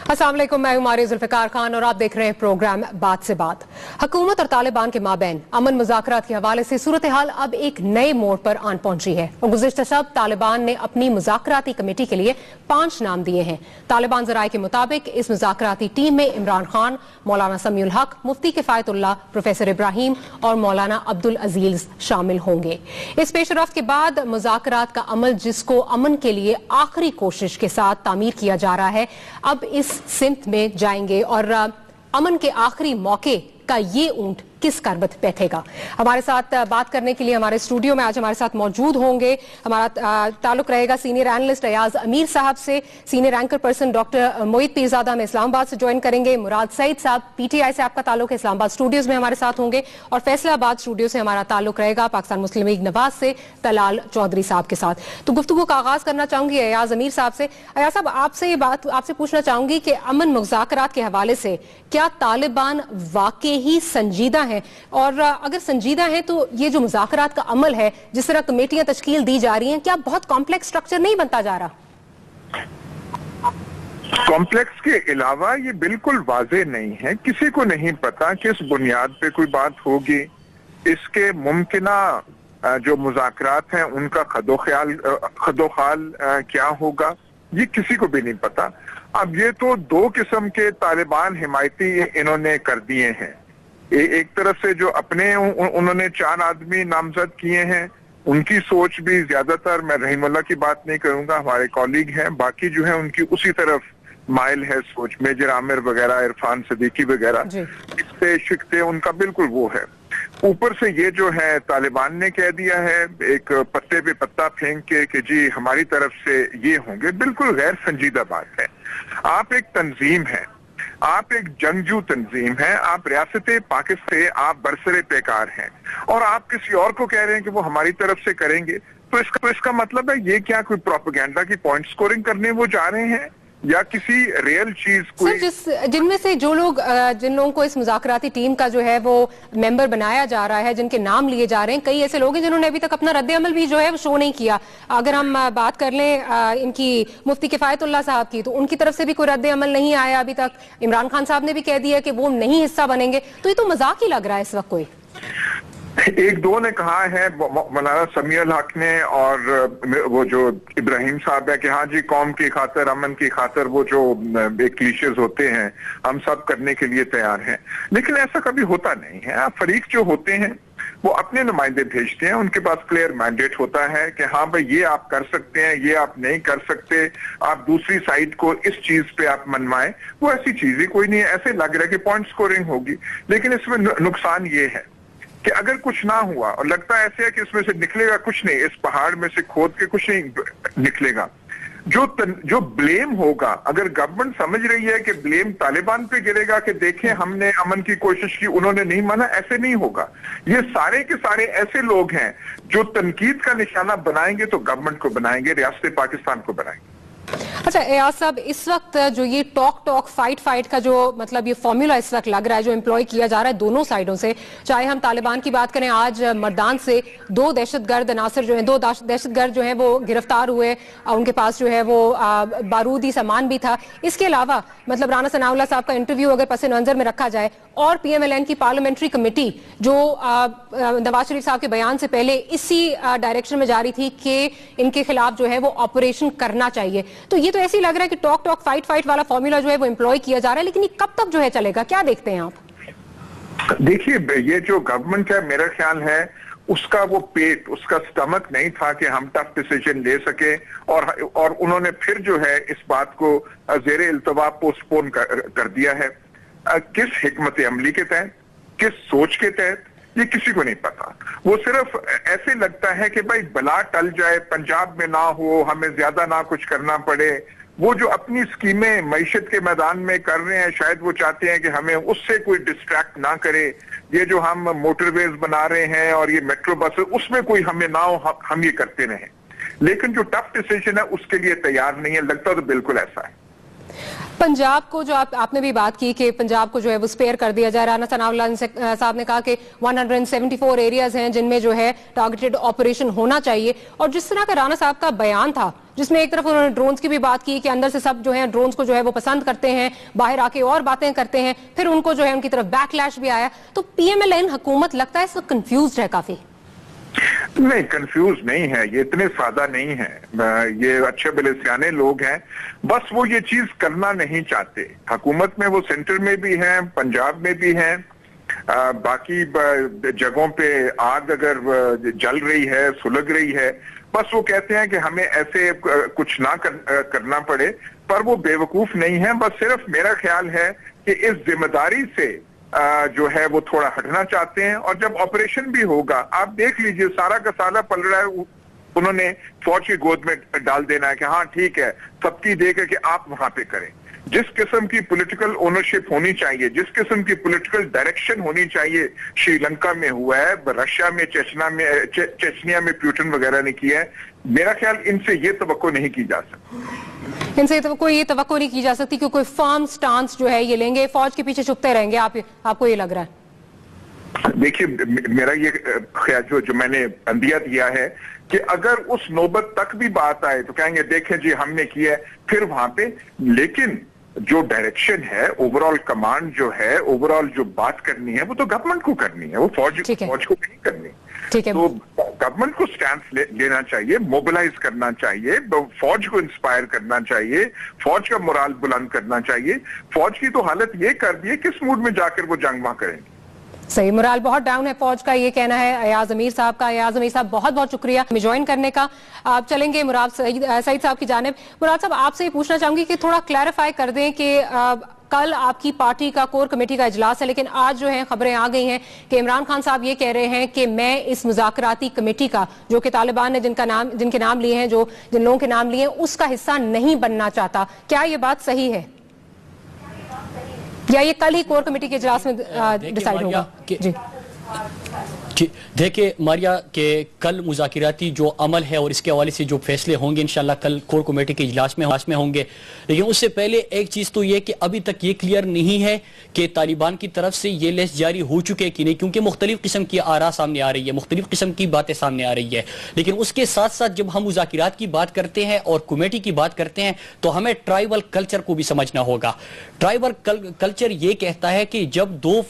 अस्सलाम वालेकुम, मैं हूं मारिया जुल्फिकार खान और आप देख रहे हैं प्रोग्राम बात से बात। हुकूमत और तालिबान के माबैन अमन मुज़ाकरात के हवाले से सूरत हाल अब एक नए मोड़ पर आन पहुंची है और गुज़िश्ता शब तालिबान ने अपनी मुज़ाकराती कमेटी के लिए 5 नाम दिए हैं। तालिबान ज़राए के मुताबिक इस मुज़ाकराती टीम में इमरान खान, मौलाना समीउल हक, मुफ्ती किफ़ायतुल्लाह, प्रोफेसर इब्राहिम और मौलाना अब्दुल अजीज शामिल होंगे। इस पेशरफ्त के बाद मुज़ाकरात का अमल, जिसको अमन के लिए आखिरी कोशिश के साथ तामीर किया जा रहा है, अब इस सिमत में जाएंगे और अमन के आखिरी मौके का ये ऊंट किस करबत बैठेगा। हमारे साथ बात करने के लिए हमारे स्टूडियो में आज हमारे साथ मौजूद होंगे। हमारा ताल्लुक रहेगा सीनियर एनालिस्ट अयाज अमीर साहब से, सीनियर एंकर पर्सन डॉक्टर मोहित पीरजादा में इस्लामाबाद से ज्वाइन करेंगे, मुराद सईद साहब पीटीआई से आपका ताल्लुक है, इस्लामाबाद स्टूडियोज में हमारे साथ होंगे, और फैसलाबाद स्टूडियो से हमारा ताल्लुक रहेगा पाकिस्तान मुस्लिम लीग नवाज से तलाल चौधरी साहब के साथ। तो गुफ्तगू का आगाज करना चाहूंगी अयाज अमीर साहब से। अयाज साहब, आपसे ये बात आपसे पूछना चाहूंगी कि अमन मुज़ाकरात के हवाले से क्या तालिबान वाकई ही संजीदा है, और अगर संजीदा है तो ये जो मुज़ाकरात का अमल है, जिस तरह कमेटियां तश्कील दी जा रही हैं, क्या बहुत कॉम्प्लेक्स स्ट्रक्चर नहीं बनता जा रहा? कॉम्प्लेक्स के अलावा ये बिल्कुल वाज़ेह नहीं है, किसी को नहीं पता किस बुनियाद पे कोई बात होगी। इसके मुमकिना जो मुज़ाकरात हैं उनका खदोखाल क्या होगा, ये किसी को भी नहीं पता। अब ये तो 2 किस्म के तालिबान हिमायती इन्होंने कर दिए हैं। एक तरफ से जो अपने उन्होंने 4 आदमी नामजद किए हैं, उनकी सोच भी ज्यादातर, मैं रहीमुल्लाह की बात नहीं करूंगा, हमारे कॉलीग हैं, बाकी जो है उनकी उसी तरफ माइल है सोच, मेजर आमिर वगैरह, इरफान सिद्दीकी वगैरह, इससे शिकते उनका बिल्कुल वो है। ऊपर से ये जो है तालिबान ने कह दिया है एक पत्ते पे पत्ता फेंक के कि जी हमारी तरफ से ये होंगे, बिल्कुल गैर संजीदा बात है। आप एक तंजीम है, आप एक जंगजू तंजीम है, आप रियासत पाकिस्तान से आप बरसरे पेकार हैं और आप किसी और को कह रहे हैं कि वो हमारी तरफ से करेंगे, तो इसका मतलब है ये क्या कोई प्रोपेगेंडा की पॉइंट स्कोरिंग करने वो जा रहे हैं या किसी रियल चीज कोई? जिनमें से जो लोग जिन लोगों को इस मुज़ाकराती टीम का जो है वो मेंबर बनाया जा रहा है, जिनके नाम लिए जा रहे हैं, कई ऐसे लोग हैं जिन्होंने अभी तक अपना रद्द अमल भी जो है वो शो नहीं किया। अगर हम बात कर लें इनकी मुफ्ती किफ़ायतुल्लाह साहब की, तो उनकी तरफ से भी कोई रद्द अमल नहीं आया अभी तक। इमरान खान साहब ने भी कह दिया कि वो नहीं हिस्सा बनेंगे, तो ये तो मजाक ही लग रहा है इस वक्त। कोई 1-2 ने कहा है, मौलाना समीउल हक ने और वो जो इब्राहिम साहब है, कि हाँ जी कौम की खातिर, अमन की खातिर वो जो एक क्लीशेज होते हैं हम सब करने के लिए तैयार हैं, लेकिन ऐसा कभी होता नहीं है। फरीक जो होते हैं वो अपने नुमाइंदे भेजते हैं, उनके पास क्लियर मैंडेट होता है कि हाँ भाई ये आप कर सकते हैं, ये आप नहीं कर सकते, आप दूसरी साइड को इस चीज पे आप मनवाएं। वो ऐसी चीजें कोई नहीं है। ऐसे लग रहा है कि पॉइंट स्कोरिंग होगी, लेकिन इसमें नुकसान ये है कि अगर कुछ ना हुआ और लगता ऐसे है कि इसमें से निकलेगा कुछ नहीं, इस पहाड़ में से खोद के कुछ नहीं निकलेगा, जो ब्लेम होगा, अगर गवर्नमेंट समझ रही है कि ब्लेम तालिबान पे गिरेगा कि देखें हमने अमन की कोशिश की, उन्होंने नहीं माना, ऐसे नहीं होगा। ये सारे के सारे ऐसे लोग हैं जो तनकीद का निशाना बनाएंगे तो गवर्नमेंट को बनाएंगे, रियासत पाकिस्तान को बनाएंगे। अच्छा एयाज साहब, इस वक्त जो ये टॉक फाइट का जो मतलब ये फॉर्मूला इस वक्त लग रहा है, जो एम्प्लॉय किया जा रहा है दोनों साइडों से, चाहे हम तालिबान की बात करें, आज मर्दान से 2 दहशतगर्द अनासर जो हैं, 2 दहशतगर्द जो हैं वो गिरफ्तार हुए, उनके पास जो है वो बारूदी सामान भी था। इसके अलावा मतलब राना सनाउल्लाह साहब का इंटरव्यू अगर पस नजर में रखा जाए, और PMLN की पार्लियामेंट्री कमेटी जो नवाज शरीफ साहब के बयान से पहले इसी डायरेक्शन में जा रही थी कि इनके खिलाफ जो है वो ऑपरेशन करना चाहिए, तो ये तो ऐसे ही लग रहा है कि टॉक फाइट वाला फॉर्मूला जो है वो एम्प्लॉय किया जा रहा है, लेकिन ये कब तक जो है चलेगा, क्या देखते हैं आप? देखिए, ये जो गवर्नमेंट है, मेरा ख्याल है उसका वो पेट, उसका स्टमक नहीं था कि हम टफ डिसीजन ले सके, और उन्होंने फिर जो है इस बात को ज़ेरे इल्तवा पोस्टपोन कर दिया है। किस हिकमत अमली के तहत, किस सोच के तहत, ये किसी को नहीं पता। वो सिर्फ ऐसे लगता है कि भाई बला टल जाए, पंजाब में ना हो, हमें ज्यादा ना कुछ करना पड़े। वो जो अपनी स्कीमें मईशत के मैदान में कर रहे हैं, शायद वो चाहते हैं कि हमें उससे कोई डिस्ट्रैक्ट ना करे। ये जो हम मोटरवेज बना रहे हैं और ये मेट्रो बस, उसमें कोई हमें ना हो, हम ये करते रहें, लेकिन जो टफ डिसीजन है उसके लिए तैयार नहीं है। लगता तो बिल्कुल ऐसा है। पंजाब को जो आपने भी बात की कि पंजाब को जो है वो स्पेयर कर दिया जाए, राना सनाउल्लाह साहब ने कहा कि 174 एरियाज हैं जिनमें जो है टारगेटेड ऑपरेशन होना चाहिए, और जिस तरह का राना साहब का बयान था जिसमें एक तरफ उन्होंने ड्रोन्स की भी बात की कि अंदर से सब जो है ड्रोन्स को जो है वो पसंद करते हैं, बाहर आके और बातें करते हैं, फिर उनको जो है उनकी तरफ बैकलैश भी आया, तो PMLN हुकूमत लगता है सब कंफ्यूज्ड है काफी। नहीं, कंफ्यूज नहीं है, ये इतने सादा नहीं है, ये अच्छे भले सियाने लोग हैं, बस वो ये चीज करना नहीं चाहते। हुकूमत में वो सेंटर में भी हैं, पंजाब में भी हैं, बाकी जगहों पे आग अगर जल रही है, सुलग रही है, बस वो कहते हैं कि हमें ऐसे कुछ ना करना पड़े, पर वो बेवकूफ नहीं है। बस सिर्फ मेरा ख्याल है कि इस जिम्मेदारी से जो है वो थोड़ा हटना चाहते हैं, और जब ऑपरेशन भी होगा आप देख लीजिए सारा का सारा पलड़ा है उन्होंने फौज की गोद में डाल देना है कि हाँ ठीक है, सबकी देकर कि आप वहां पे करें। जिस किस्म की पॉलिटिकल ओनरशिप होनी चाहिए, जिस किस्म की पॉलिटिकल डायरेक्शन होनी चाहिए, श्रीलंका में हुआ है, रशिया में, चेचनिया में प्यूटन वगैरह ने किया है, मेरा ख्याल इनसे ये तवक्को नहीं की जा सकती। इनसे तो कोई ये तवक्को नहीं की जा सकती कि कोई फर्म स्टांस जो है ये लेंगे, फौज के पीछे छुपते रहेंगे, आपको ये लग रहा है? देखिए, मेरा ये ख्याल जो मैंने अंदिया दिया है कि अगर उस नौबत तक भी बात आए तो कहेंगे देखें जी हमने किया है, फिर वहां पे, लेकिन जो डायरेक्शन है, ओवरऑल कमांड जो है, ओवरऑल जो बात करनी है वो तो गवर्नमेंट को करनी है, वो फौज को नहीं करनी। तो गवर्नमेंट को स्टैंड लेना चाहिए, मोबिलाइज करना चाहिए, फौज को इंस्पायर करना चाहिए, फौज का मोराल बुलंद करना चाहिए। फौज की तो हालत ये कर दी है, किस मूड में जाकर वो जंग वहां करेंगे। सही, मोराल बहुत डाउन है फौज का, ये कहना है अयाज अमीर साहब का। अयाज अमीर साहब बहुत बहुत शुक्रिया हमें ज्वाइन करने का। आप चलेंगे मुराद सईद साहब की जानिब। मुराद साहब, आपसे ये पूछना चाहूंगी कि थोड़ा क्लैरिफाई कर दें कि कल आपकी पार्टी का कोर कमेटी का इजलास है, लेकिन आज जो है खबरें आ गई हैं कि इमरान खान साहब ये कह रहे हैं कि मैं इस मुज़ाकराती कमेटी का, जो कि तालिबान ने जिनके नाम लिए हैं, जिन लोगों के नाम लिए हैं, उसका हिस्सा नहीं बनना चाहता। क्या ये बात सही है या ये कल ही कोर कमेटी के इजलास में डिसाइड होगा? जी देखिए मारिया के कल मुज़ाकिराती जो अमल है और इसके हवाले से जो फैसले होंगे इंशाल्लाह कल कोर कमेटी के इजलास में होंगे। लेकिन उससे पहले एक चीज़ तो ये कि अभी तक ये क्लियर नहीं है कि तालिबान की तरफ से ये लिस्ट जारी हो चुके हैं कि नहीं, क्योंकि मुख्तलिफ किस्म की आरा सामने आ रही है, मुख्तलिफ किस्म की बातें सामने आ रही है। लेकिन उसके साथ साथ जब हम मुज़ाकिरात की बात करते हैं और कमेटी की बात करते हैं तो हमें ट्राइबल कल्चर को भी समझना होगा। ट्राइबल कल्चर ये कहता है कि जब दो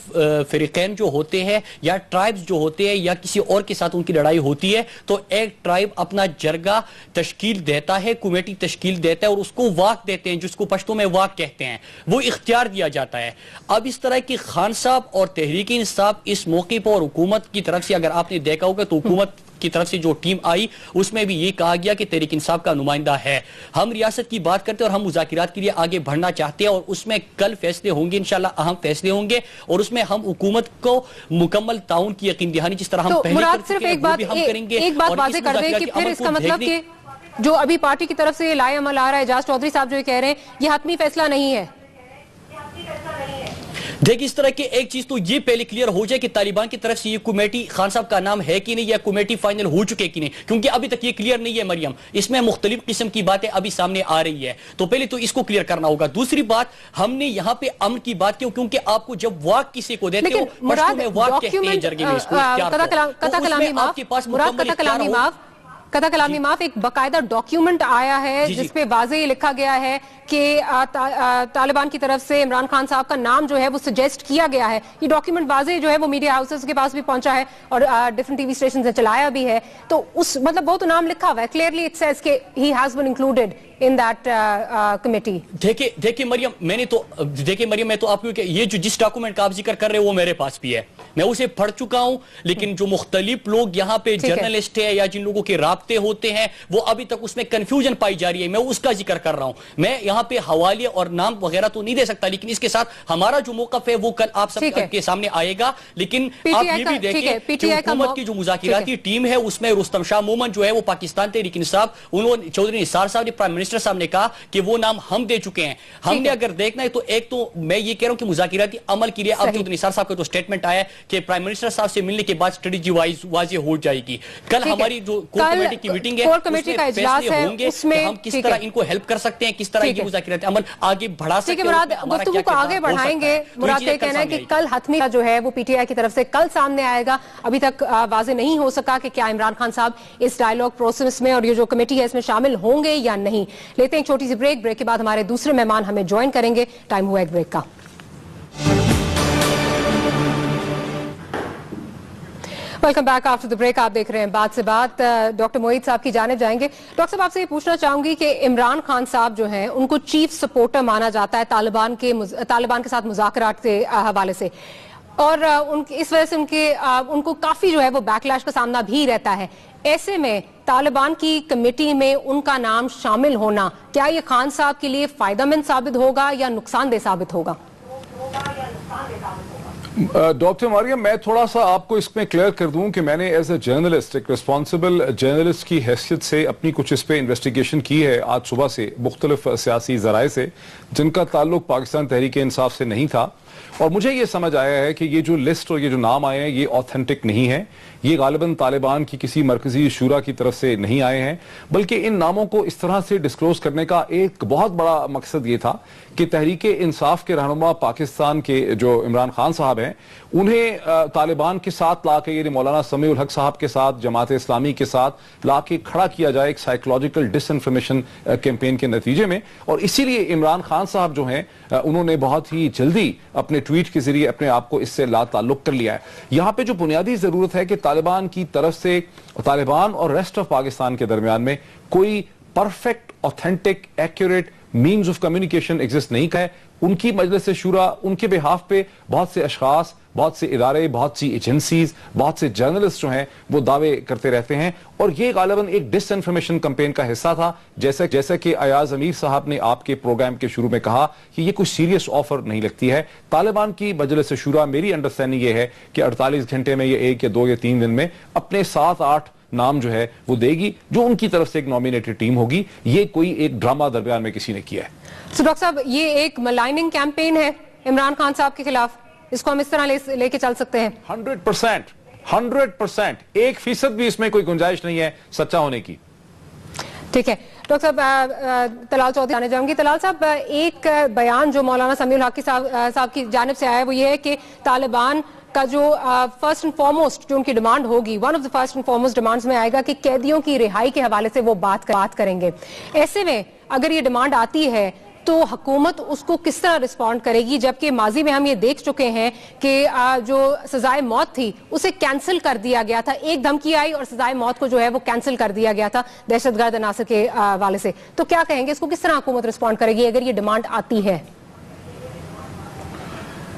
फिरकैन जो होते हैं या ट्राइब्स जो होते हैं या किसी और के साथ उनकी लड़ाई होती है तो एक ट्राइब अपना जरगा तश्कील देता है, कमेटी तश्कील देता है और उसको वाक देते हैं, जिसको पश्तो में वाक कहते हैं, वो इख्तियार दिया जाता है। अब इस तरह की खान साहब और तहरीक इंसाफ इस मौके पर और हुकूमत की तरफ से अगर आपने देखा होगा तो हुकूमत की तरफ से जो टीम आई उसमें भी ये कहा गया कि तहरीक इंसाफ का नुमाइंदा है। हम रियासत की बात करते हैं और हम मुज़ाकिरात के लिए आगे बढ़ना चाहते हैं और उसमें कल फैसले होंगे, इंशाल्लाह अहम फैसले होंगे और उसमें हम हुकूमत को मुकम्मल ताउन की यकीन दहानी जिस तरह हम पहले कर चुके हैं वो भी हम करेंगे। एक बात वाज़ेह कर दें कि फिर इसका मतलब कि जो अभी पार्टी की तरफ से लाए अमल आ रहा है, एजाज चौधरी साहब जो ये कह रहे हैं ये हतमी फैसला नहीं है। देखिए इस तरह की एक चीज तो ये पहले क्लियर हो जाए कि तालिबान की तरफ से ये कमेटी खान साहब का नाम है कि नहीं या कमेटी फाइनल हो चुके कि नहीं, क्योंकि अभी तक ये क्लियर नहीं है मरियम, इसमें मुख्तलिफ किस्म की बातें अभी सामने आ रही है, तो पहले तो इसको क्लियर करना होगा। दूसरी बात, हमने यहाँ पे अमन की बात की क्योंकि आपको जब वाक किसी को देते हो पश्तो में वाक कहते हैं जरगे में, कथा कलामी माफ एक बकायदा डॉक्यूमेंट आया है जिसपे वाज़ेह लिखा गया है कि तालिबान की तरफ से इमरान खान साहब का नाम जो है वो सजेस्ट किया गया है। ये डॉक्यूमेंट वाज़ेह जो है वो मीडिया हाउसेस के पास भी पहुंचा है और डिफरेंट टीवी स्टेशन से चलाया भी है, तो उस मतलब बहुत नाम लिखा हुआ है, क्लियरली इट सेज कि he has been included in that committee. देखिए मरियम, मैं तो आपको ये जो जिस डॉक्यूमेंट का आप जिक्र कर रहे हो वो मेरे पास भी है, मैं उसे पढ़ चुका हूं, लेकिन जो मुख्तलिफ लोग यहाँ पे जर्नलिस्ट है या जिन लोगों के राब्ते होते हैं वो अभी तक उसमें कंफ्यूजन पाई जा रही है, मैं उसका जिक्र कर रहा हूं। मैं यहाँ पे हवाले और नाम वगैरह तो नहीं दे सकता, लेकिन इसके साथ हमारा जो मौक़िफ़ है वो कल आप सबके सामने आएगा। लेकिन आप ये भी देखें हुकूमत की जो मुज़ाकिराती टीम है उसमें रुस्तम शाह मोमन जो है वो पाकिस्तान तहरीक इंसाफ, उन्होंने चौधरी निसार साहब ने प्राइम मिनिस्टर साहब ने कहा कि वो नाम हम दे चुके हैं। हमने अगर देखना है तो एक तो मैं ये कह रहा हूं कि मुज़ाकिराती अमल के लिए अब चौधरी निसार साहब का जो स्टेटमेंट आया है کہ प्राइम मिनिस्टर साहब से मिलने के बाद स्ट्रेटेजी वाज़ेह हो जाएगी। कल हमारी जो कोर कमेटी की मीटिंग है कमेटी का इजलास है, उसमें हम किस तरह इनको हेल्प कर सकते हैं, किस तरह ये मुज़ाकिरात अमल आगे बढ़ा सकते हैं, गुफ्तगू को आगे बढ़ाएंगे। मुराद का कहना है कि कल हतमी जो है वो पीटीआई की तरफ से कल सामने आएगा। अभी तक वाज़ेह नहीं हो सका कि क्या इमरान खान साहब इस डायलॉग प्रोसेस में और ये जो कमेटी है इसमें शामिल होंगे या नहीं। लेते हैं एक छोटी सी ब्रेक के बाद हमारे दूसरे मेहमान हमें ज्वाइन करेंगे। टाइम हुआ एक ब्रेक का। Welcome back after the break. आप देख रहे हैं बात से बात। डॉक्टर मोईद साहब की जानिब जाएंगे। डॉक्टर साहब आपसे ये पूछना चाहूंगी कि इमरान खान साहब जो हैं उनको चीफ सपोर्टर माना जाता है तालिबान के साथ मुज़ाकरात के हवाले से, और इस वजह से उनको काफी जो है वो बैकलैश का सामना भी रहता है। ऐसे में तालिबान की कमेटी में उनका नाम शामिल होना क्या ये खान साहब के लिए फायदेमंद साबित होगा या नुकसानदेह साबित होगा? डॉक्टर मारिया, मैं थोड़ा सा आपको इसमें क्लियर कर दूं कि मैंने एज ए जर्नलिस्ट, एक रिस्पॉन्सिबल जर्नलिस्ट की हैसियत से अपनी कुछ इस पे इन्वेस्टिगेशन की है आज सुबह से मुख्तलिफ सियासी ज़राए से, जिनका ताल्लुक पाकिस्तान तहरीक इंसाफ से नहीं था। और मुझे ये समझ आया है कि ये जो लिस्ट और ये जो नाम आए हैं ये ऑथेंटिक नहीं है। ये गालिबन तालिबान की किसी मरकजी शूरा की तरफ से नहीं आए हैं, बल्कि इन नामों को इस तरह से डिस्क्लोज करने का एक बहुत बड़ा मकसद ये था कि तहरीक इंसाफ के रहनुमा पाकिस्तान के जो इमरान खान साहब हैं उन्हें तालिबान के साथ लाके, यानी मौलाना समीउल हक साहब के साथ, जमात इस्लामी के साथ लाके खड़ा किया जाए एक साइकोलॉजिकल डिसइंफॉर्मेशन कैंपेन के नतीजे में। और इसीलिए इमरान खान साहब जो हैं उन्होंने बहुत ही जल्दी अपने ट्वीट के जरिए अपने आप को इससे ला ताल्लुक कर लिया है। यहां पे जो बुनियादी जरूरत है कि तालिबान की तरफ से तालिबान और रेस्ट ऑफ पाकिस्तान के दरमियान में कोई perfect, authentic, accurate means of communication exist नहीं है। उनकी मजलिस शूरा, उनके बिहाफ पे बहुत से अशखास, बहुत से इदारे, बहुत सी एजेंसीज, बहुत से जर्नलिस्ट जो हैं वो दावे करते रहते हैं, और ये गालिबन एक डिसइंफॉर्मेशन कैंपेन का हिस्सा था। जैसा कि अयाज अमीर साहब ने आपके प्रोग्राम के शुरू में कहा कि ये कोई सीरियस ऑफर नहीं लगती है। तालिबान की मजलिस शूरा, मेरी अंडरस्टैंडिंग ये है कि 48 घंटे में, ये 1 या 2 या 3 दिन में अपने 7-8 नाम जो है वो देगी, जो उनकी तरफ से एक नॉमिनेटेड टीम होगी। ये कोई एक ड्रामा दरमियान में किसी ने किया है। तो डॉक्टर साहब, ये एक मलाइनिंग कैंपेन है इमरान खान साहब के खिलाफ, इसको हम इस तरह लेके चल सकते हैं? 100%, 1% भी इसमें कोई गुंजाइश नहीं है सच्चा होने की। ठीक है डॉक्टर साहब, तलाल चौधरी आने जाऊंगी। तलाल साहब, एक बयान जो मौलाना समीउल हक साहब की जानिब से आया है वो ये है कि तालिबान का जो फर्स्ट एंड फॉरमोस्ट जो उनकी डिमांड होगी, one of the first and foremost demands में आएगा कि कैदियों की रिहाई के हवाले से वो बात करेंगे। ऐसे में अगर ये डिमांड आती है तो हुकूमत उसको किस तरह रिस्पॉन्ड करेगी, जबकि माजी में हम ये देख चुके हैं कि जो सजाए मौत थी उसे कैंसिल कर दिया गया था। एक धमकी आई और सजाए मौत को जो है वो कैंसिल कर दिया गया था दहशतगर्द अनासर के हवाले से। तो क्या कहेंगे, इसको किस तरह हुकूमत रिस्पॉन्ड करेगी अगर ये डिमांड आती है?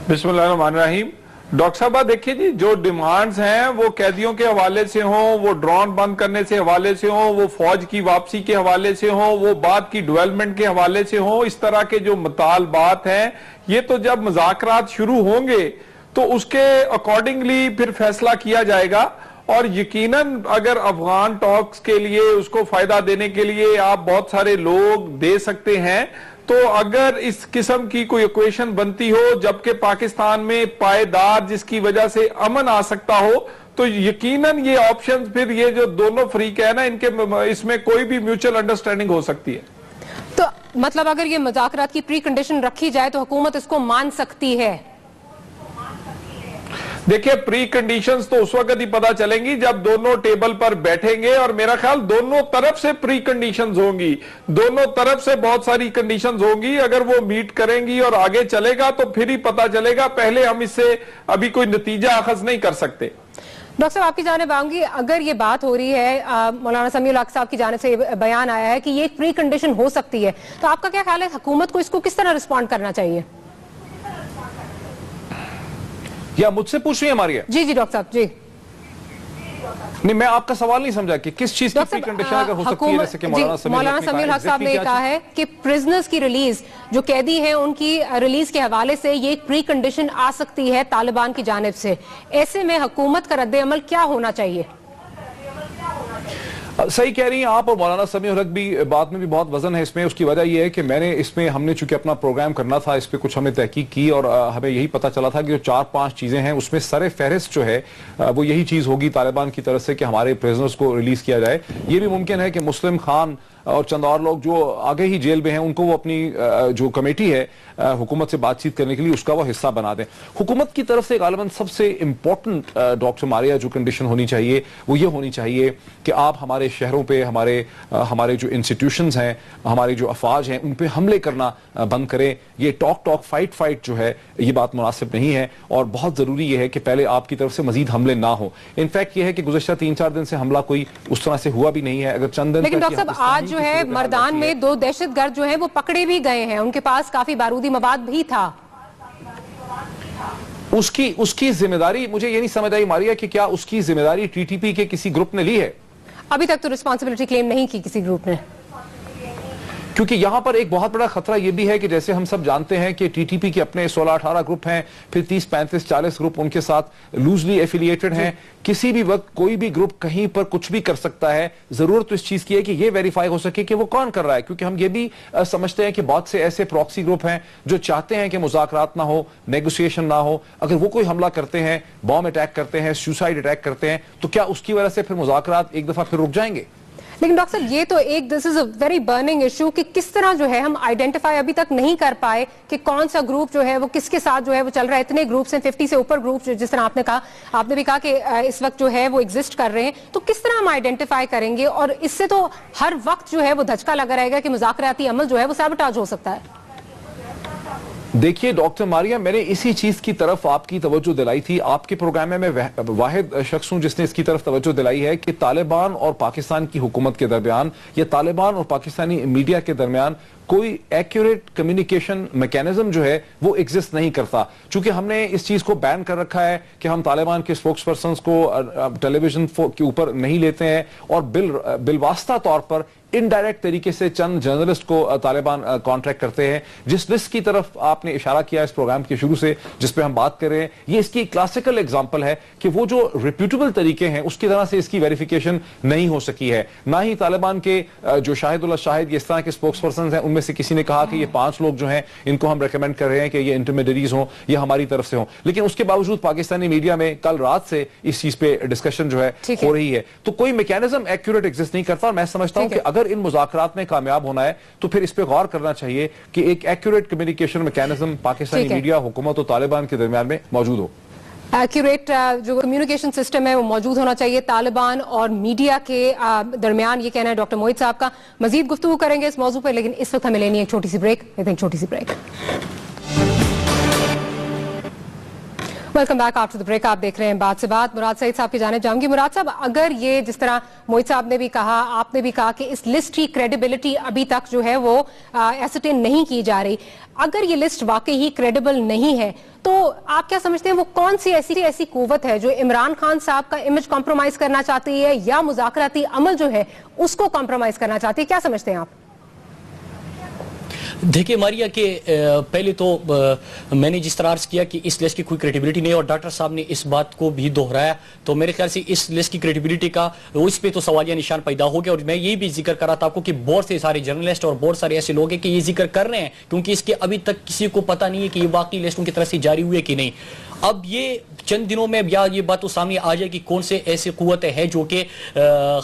बिस्मिल्लाहिर्रहमानिर्रहीम। डॉक्टर साहब देखिए जी, जो डिमांड्स हैं वो कैदियों के हवाले से हों, वो ड्रोन बंद करने से हवाले से हों, वो फौज की वापसी के हवाले से हों, वो बाद की डेवलपमेंट के हवाले से हों, इस तरह के जो मुतालबात हैं ये तो जब मुज़ाकरात शुरू होंगे तो उसके अकॉर्डिंगली फिर फैसला किया जाएगा। और यकीनन अगर अफगान टॉक्स के लिए उसको फायदा देने के लिए आप बहुत सारे लोग दे सकते हैं, तो अगर इस किस्म की कोई इक्वेशन बनती हो जबकि पाकिस्तान में पायदार जिसकी वजह से अमन आ सकता हो, तो यकीनन ये ऑप्शन फिर ये जो दोनों फ्रीक है ना, इनके इसमें कोई भी म्यूचुअल अंडरस्टैंडिंग हो सकती है। तो मतलब अगर ये मुज़ाकरात की प्री कंडीशन रखी जाए तो हुकूमत इसको मान सकती है? देखिए, प्री कंडीशंस तो उस वक्त ही पता चलेंगी जब दोनों टेबल पर बैठेंगे, और मेरा ख्याल दोनों तरफ से प्री कंडीशंस होंगी, दोनों तरफ से बहुत सारी कंडीशंस होंगी। अगर वो मीट करेंगी और आगे चलेगा तो फिर ही पता चलेगा, पहले हम इससे अभी कोई नतीजा अखज़ नहीं कर सकते। डॉक्टर साहब आपकी जानिब आऊंगी। अगर ये बात हो रही है, मौलाना समीउल हक साहब की जानिब से बयान आया है कि ये एक प्री कंडीशन हो सकती है, तो आपका क्या ख्याल है हुकूमत को इसको किस तरह रिस्पॉन्ड करना चाहिए? या मुझसे पूछ रही है हमारी? जी डॉक्टर साहब जी। नहीं, मैं आपका सवाल नहीं समझा कि किस चीज की कंडीशन अगर हो सकती है, जैसे कि मौलाना समीउल हक साहब ने कहा है कि प्रिजनर्स की रिलीज, जो कैदी हैं उनकी रिलीज के हवाले से ये एक प्री कंडीशन आ सकती है तालिबान की जानिब से। ऐसे में हुकूमत का रद्द अमल क्या होना चाहिए? صحیح کہہ رہی ہیں آپ, اور مولانا سمیع الحق بھی بات میں بھی بہت وزن ہے اس میں. اس کی وجہ یہ ہے کہ ہم نے چونکہ اپنا پروگرام کرنا تھا, اس پہ کچھ ہم نے تحقیق کی اور ہمیں یہی پتا چلا تھا کہ جو 4-5 چیزیں ہیں اس میں سر فہرست جو ہے وہ یہی چیز ہوگی طالبان کی طرف سے کہ ہمارے پریزنرز کو ریلیز کیا جائے. یہ بھی ممکن ہے کہ مسلم خان اور چند اور لوگ جو آگے ہی جیل میں ہیں ان کو وہ اپنی جو کمیٹی ہے حکومت سے بات چیت کرنے کے لیے اس کا وہ حصہ بنا دیں. حکومت کی طرف سے غالباً سب سے امپورٹنٹ ڈاکٹر ماریا جو کنڈیشن ہونی چاہیے وہ یہ ہونی چاہیے کہ آپ ہمارے شہروں پہ ہمارے جو انسٹیٹیوشنز ہیں, ہمارے جو افواج ہیں, ان پہ حملے کرنا بند کریں. یہ ٹاک فائٹ جو ہے یہ بات مناسب نہیں ہے, اور بہت ضروری یہ ہے کہ پہلے آپ کی طرف سے مزید حملے نہ ہوں. انفیکٹ یہ ہے کہ گزشتہ 3-4 دن سے حملہ کوئی اس طرح سے ہوا بھی نہیں ہے. اگر چند دن لیکن ڈاکٹر صاحب آج جو ہے مردان میں 2 دہشت گرد جو ہیں وہ پکڑے بھی گئے ہیں, ان کے پاس کافی بارودی مواد بھی تھا. اس کی ذمہ داری مجھے یہ نہیں سمجھ آئی ماریا کہ کیا اس کی ذمہ داری ٹی ٹی پی کے کسی گروپ نے لی ہے؟ ابھی تک تو رسپانسبلٹی کلیم نہیں کی کسی گروپ نے, کیونکہ یہاں پر ایک بہت بڑا خطرہ یہ بھی ہے کہ جیسے ہم سب جانتے ہیں کہ ٹی ٹی پی کے اپنے 16-18 گروپ ہیں, پھر 30-35-40 گروپ ان کے ساتھ لوزلی ایفیلیٹڈ ہیں. کسی بھی وقت کوئی بھی گروپ کہیں پر کچھ بھی کر سکتا ہے. ضرورت تو اس چیز کی ہے کہ یہ ویریفائی ہو سکے کہ وہ کون کر رہا ہے, کیونکہ ہم یہ بھی سمجھتے ہیں کہ بہت سے ایسے پراکسی گروپ ہیں جو چاہتے ہیں کہ مذاکرات نہ ہو, نیگوسیشن نہ ہو. اگر وہ کوئی حملہ کرتے ہیں, بام اٹیک کرتے ہیں, سوسائڈ اٹیک کرتے ہیں, تو کیا اس کی وجہ سے پھر مذاکرات ایک دفعہ پھر رک جائیں گے؟ لیکن ڈاکٹر صاحب یہ تو ایک دس از اے ویری برننگ ایشو کہ کس طرح جو ہے ہم آئیڈینٹیفائی ابھی تک نہیں کر پائے کہ کون سا گروپ جو ہے وہ کس کے ساتھ جو ہے وہ چل رہا ہے. اتنے گروپس ہیں, 50 سے اوپر گروپ, جس طرح آپ نے کہا, آپ نے بھی کہا کہ اس وقت جو ہے وہ ایگزسٹ کر رہے ہیں. تو کس طرح ہم آئیڈینٹیفائی کریں گے؟ اور اس سے تو ہر وقت جو ہے وہ دھچکا لگا رہے گا کہ مذاکراتی عمل جو ہے وہ سیبوٹاج ہو سکتا ہے. دیکھیے ڈاکٹر ماریا, میں نے اسی چیز کی طرف آپ کی توجہ دلائی تھی. آپ کے پروگرام میں واحد شخص ہوں جس نے اس کی طرف توجہ دلائی ہے کہ طالبان اور پاکستان کی حکومت کے درمیان یا طالبان اور پاکستانی میڈیا کے درمیان کوئی ایکوریٹ کمیونیکیشن میکینزم جو ہے وہ ایگزسٹ نہیں کرتا. چونکہ ہم نے اس چیز کو بین کر رکھا ہے کہ ہم طالبان کے سپوکس پرسنز کو ٹیلی ویژن کے اوپر نہیں لیتے ہیں, اور بالواسطہ طور پر انڈائریکٹ طریقے سے چند جرنلسٹ کو طالبان کانٹریکٹ کرتے ہیں. جس لسٹ کی طرف آپ نے اشارہ کیا اس پروگرام کے شروع سے, جس پہ ہم بات کر رہے ہیں, یہ اس کی کلاسیکل ایگزامپل ہے کہ وہ جو ریپیوٹیبل طریقے ہیں اس کی طرح سے اس کی ویریفیکیشن نہیں ہو سکی ہے. نہ ہی طالبان کے جو شاہد اللہ شاہد, اس طرح کے سپوکس پرسنز ہیں, ان میں سے کسی نے کہا کہ یہ 5 لوگ جو ہیں ان کو ہم ریکمینڈ کر رہے ہیں کہ یہ انٹرمیڈیریز ہوں یا ہماری طرف سے ہوں. لیکن اس کے باوجود پاکستانی میڈیا میں کل رات سے اس چیز پہ ڈسکشن جو ہے ہو رہی ہے. تو کوئی میکینزم ایکوریٹ ایگزسٹ نہیں کرتا, اور میں سمجھتا ہوں کہ اگر ان مذاکرات میں کامیاب ہونا ہے تو پھر اس پہ غور کرنا چاہیے کہ ایک accurate communication mechanism Pakistani media, حکومت اور طالبان کے درمیان میں موجود ہو. ایکوریٹ جو کمیونیکیشن سسٹم ہے وہ موجود ہونا چاہیے طالبان اور میڈیا کے درمیان, یہ کہنا ہے ڈاکٹر موحد صاحب کا. مزید گفتگو کریں گے اس موضوع پہ, لیکن اس وقت ہمیں لینی ہے ایک چھوٹی سی break. Welcome back after the break. آپ دیکھ رہے ہیں بات سے بات. مراد سعید صاحب کی جانب جاؤں گی. مراد صاحب, اگر یہ جس طرح موحد صاحب نے بھی کہا, آپ نے بھی کہا کہ اس لسٹ کی کریڈیبلٹی ابھی تک جو ہے وہ ایسرٹین نہیں کی جا رہی, اگر یہ لسٹ واقعی ہی کریڈیبل نہیں ہے تو آپ کیا سمجھتے ہیں وہ کون سی ایسی قوت ہے جو عمران خان صاحب کا امیج کمپرومائز کرنا چاہتی ہے یا مذاکراتی عمل جو ہے اس کو کمپرومائز کرنا چاہتی ہے؟ کیا سمجھتے ہیں آپ؟ دیکھیں ماریا کہ پہلے تو میں نے جس طرح عرض کیا کہ اس لسٹ کی کوئی کریڈیبلٹی نہیں, اور ڈاکٹر صاحب نے اس بات کو بھی دہرایا, تو میرے خیال سے اس لسٹ کی کریڈیبلٹی کا اس پہ تو سوالیہ نشان پیدا ہو گیا. اور میں یہ بھی ذکر کر رہا تھا آپ کو کہ بہت سے سارے جرنلسٹ اور بہت سارے ایسے لوگ ہیں کہ یہ ذکر کر رہے ہیں کیونکہ اس کے ابھی تک کسی کو پتہ نہیں ہے کہ یہ واقعی لسٹ ان کی طرف سے جاری ہوئی ہے کہ نہیں. اب یہ چند دنوں میں یا یہ بات تو سامنے آ جائے کہ کون سے ایسی قوتیں ہیں جو کہ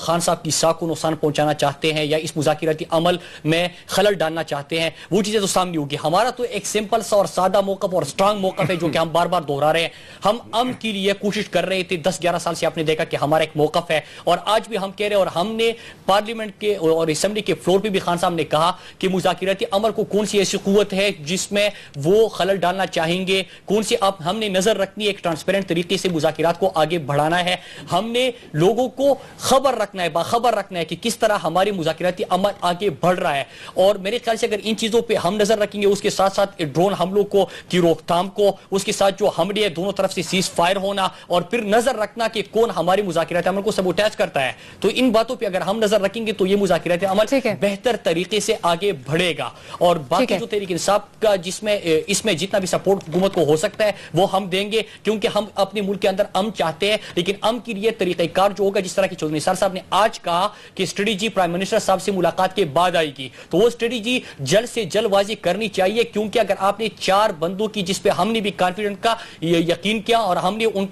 خان صاحب کی ساکھ کو نقصان پہنچانا چاہتے ہیں یا اس مذاکراتی عمل میں خلل ڈالنا چاہتے ہیں, وہ چیزیں تو سامنے ہوگی. ہمارا تو ایک سمپل سا اور سادہ موقف اور سٹرانگ موقف ہے جو کہ ہم بار بار دہرا رہے ہیں. ہم امن کے لیے کوشش کر رہے تھے 10-11 سال سے, آپ نے دیکھا کہ ہمارا ایک موقف ہے, اور آج بھی ہم کہہ رہے ہیں, اور ہم نے پارلیمنٹ کے اور اسمبلی کے فلور پہ بھی خان صاحب نے کہا کہ مذاکراتی عمل کو کون سی ایسی قوت ہے جس میں وہ خلل ڈالنا چاہیں گے, کون سی ہم نے نظر رکھنی ہے, ایک ٹرانسپیرنٹ طریقے سے مذاکرات کو آگے بڑھانا ہے. ہم نے لوگوں کو خبر رکھنا ہے, باخبر رکھنا ہے کہ کس طرح ہماری مذاکراتی عمل آگے بڑھ رہا ہے. اور میرے خیال سے اگر ان چیزوں چیزوں پہ ہم نظر رکھیں گے, اس کے ساتھ ساتھ ڈرون حملوں کی روک تھام کو, اس کے ساتھ جو حملے ہیں دونوں طرف سے سیز فائر ہونا, اور پھر نظر رکھنا کہ کون ہماری مذاکرات عمل کو سبوٹیج کرتا ہے. تو ان باتوں پہ اگر ہم نظر رکھیں گے تو یہ مذاکرات عمل بہتر طریقے سے آگے بڑھے گا. اور باقی جو تحریک انصاف کا اس میں جتنا بھی سپورٹ حکومت کو ہو سکتا ہے وہ ہم دیں گے, کیونکہ ہم اپنے ملک کے اندر امن چاہتے ہیں. لیکن امن کے لیے طریقہ کار جو ہوگا, جس طرح کی چودھری نثار صاحب نے آج کہا کہ اسٹریٹجی پرائم منسٹر صاحب سے ملاقات کے بعد آئے گی, تو وہ اسٹریٹجی جلد سے جلد واضح کرنی چاہیے. کیونکہ اگر آپ نے 4 بندوں کی, جس پہ ہم نے بھی کانفیڈنٹ کا یقین کیا اور ہم نے ان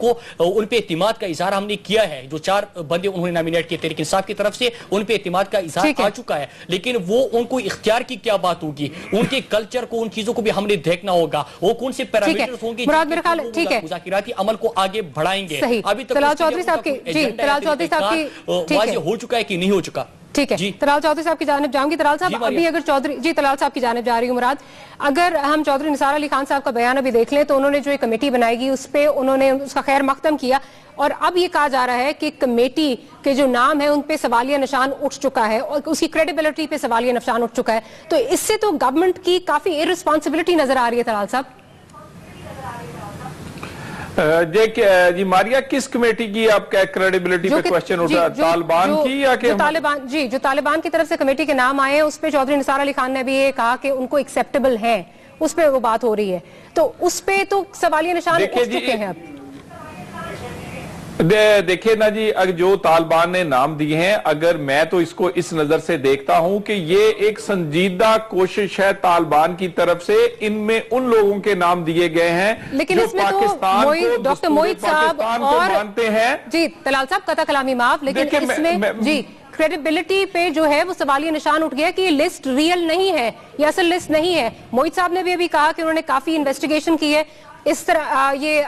پہ اعتماد کا اظہار ہم نے کیا ہے, جو 4 بندے انہوں نے نامینیٹ کیے تحریک انصاف کی طرف سے, ان پہ اعتماد کا اظہار آ چکا ہے. لیکن وہ ان کو اختیار کی کیا بات ہوگی, ان کے کلچر کو, ان چیزوں کو بھی ہم نے دیکھنا ہوگا, وہ کون سے پیرامیٹرز ہوں گے مذاکراتی عمل کو آگے بڑھائیں گے. ابھی تک طلال چودھری صاحب کی واضح ہو چکا ہے کہ نہیں ہو چکا. ٹھیک ہے, طلال چودھری صاحب کی جانب جاؤں گی. طلال صاحب ابھی اگر طلال صاحب کی جانب جا رہی ہوں مراد, اگر ہم چودھری نثار علی خان صاحب کا بیان ابھی دیکھ لیں تو انہوں نے جو ایک کمیٹی بنائے گی اس پہ انہوں نے اس کا خیر مقدم کیا, اور اب یہ کہا جا رہا ہے کہ کمیٹی کے جو نام ہے ان پہ سوالیہ نشان اٹھ چکا ہے اور اس کی کریڈیبلٹی پہ سوالیہ نشان اٹھ چکا ہے. تو اس سے تو گورنمنٹ کی کافی ارسپانسبلٹی نظر آ رہی ہے. طلال صاحب جی ماریا, کس کمیٹی کی آپ کا کریڈیبلٹی پہ کوشچن اٹھا, طالبان کی یا کہ طالبان؟ جی, جو طالبان کی طرف سے کمیٹی کے نام آئے ہیں اس پہ چودھری نثار علی خان نے بھی یہ کہا کہ ان کو ایکسیپٹیبل ہے, اس پہ وہ بات ہو رہی ہے. تو اس پہ تو سوالیہ نشان اٹھ چکے ہیں. اب دیکھیں نا جی, جو طالبان نے نام دیے ہیں, اگر میں تو اس کو اس نظر سے دیکھتا ہوں کہ یہ ایک سنجیدہ کوشش ہے طالبان کی طرف سے. ان میں ان لوگوں کے نام دیے گئے ہیں لیکن اس میں تو ڈاکٹر موعید صاحب اور مانتے ہیں. جی طلال صاحب قطع کلامی معاف, لیکن اس میں جی کریڈیبلٹی پہ جو ہے وہ سوالیہ نشان اٹھ گیا کہ یہ لسٹ ریئل نہیں ہے, یہ اصل لسٹ نہیں ہے. موعید صاحب نے بھی ابھی کہا کہ انہوں نے کافی انویسٹیگیشن کی ہے. اس طرح یہ